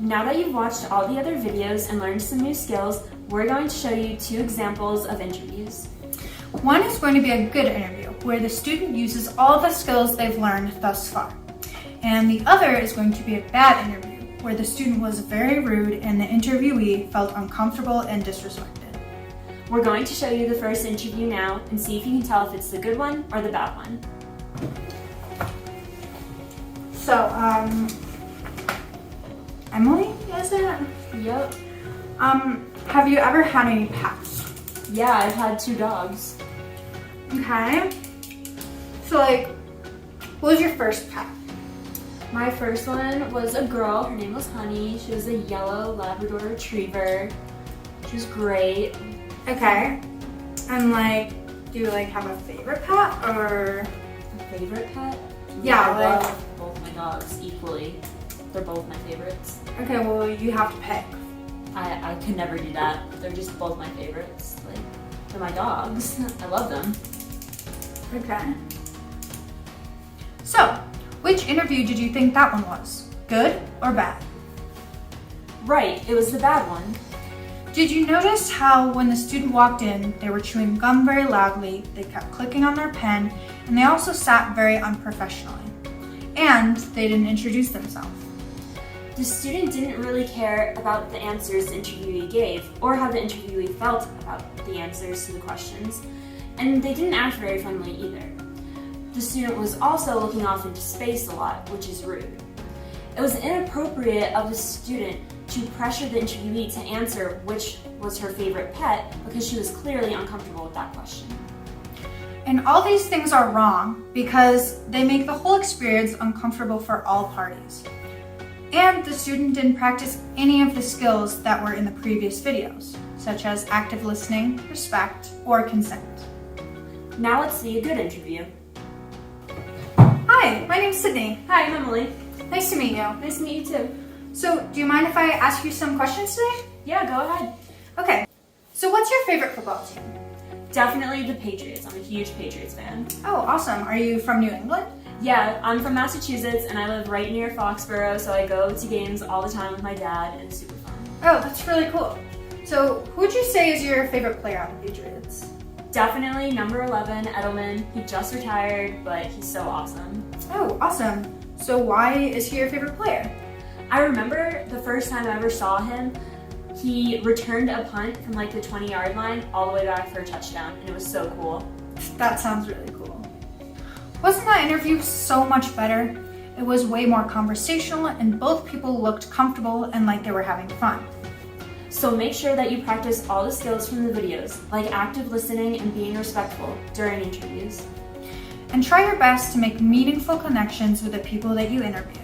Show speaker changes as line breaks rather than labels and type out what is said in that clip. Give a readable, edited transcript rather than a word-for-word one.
Now that you've watched all the other videos and learned some new skills, we're going to show you 2 examples of interviews.
One is going to be a good interview, where the student uses all the skills they've learned thus far. And the other is going to be a bad interview, where the student was very rude and the interviewee felt uncomfortable and disrespected.
We're going to show you the first interview now and see if you can tell if it's the good one or the bad one.
So, Emily, is it?
Yep.
Have you ever had any pets?
Yeah, I've had 2 dogs.
Okay. So, what was your first pet?
My first one was a girl. Her name was Honey. She was a yellow Labrador Retriever. She was great.
Okay. And do you have a favorite pet or?
A favorite pet?
Yeah,
I love both my dogs equally. They're both my favorites.
Okay, well you have to pick.
I could never do that. They're just both my favorites. They're my dogs. I love them.
Okay. So, which interview did you think that one was? Good or bad?
Right, it was the bad one.
Did you notice how when the student walked in, they were chewing gum very loudly, they kept clicking on their pen, and they also sat very unprofessionally. And they didn't introduce themselves.
The student didn't really care about the answers the interviewee gave, or how the interviewee felt about the answers to the questions, and they didn't act very friendly either. The student was also looking off into space a lot, which is rude. It was inappropriate of the student to pressure the interviewee to answer which was her favorite pet because she was clearly uncomfortable with that question.
And all these things are wrong because they make the whole experience uncomfortable for all parties. And the student didn't practice any of the skills that were in the previous videos, such as active listening, respect, or consent.
Now let's see a good interview.
Hi, my name's Sydney.
Hi, I'm Emily.
Nice to meet you.
Nice to meet you too.
So, do you mind if I ask you some questions today?
Yeah, go ahead.
Okay. So, what's your favorite football team?
Definitely the Patriots. I'm a huge Patriots fan.
Oh, awesome. Are you from New England?
Yeah, I'm from Massachusetts and I live right near Foxborough, so I go to games all the time with my dad and it's super fun.
Oh, that's really cool. So, who would you say is your favorite player on the Patriots?
Definitely number 11, Edelman. He just retired, but he's so awesome.
Oh, awesome. So why is he your favorite player?
I remember the first time I ever saw him, he returned a punt from the 20-yard line all the way back for a touchdown, and it was so cool.
That sounds really cool. Wasn't that interview so much better? It was way more conversational and both people looked comfortable and like they were having fun.
So make sure that you practice all the skills from the videos, like active listening and being respectful during interviews.
And try your best to make meaningful connections with the people that you interview.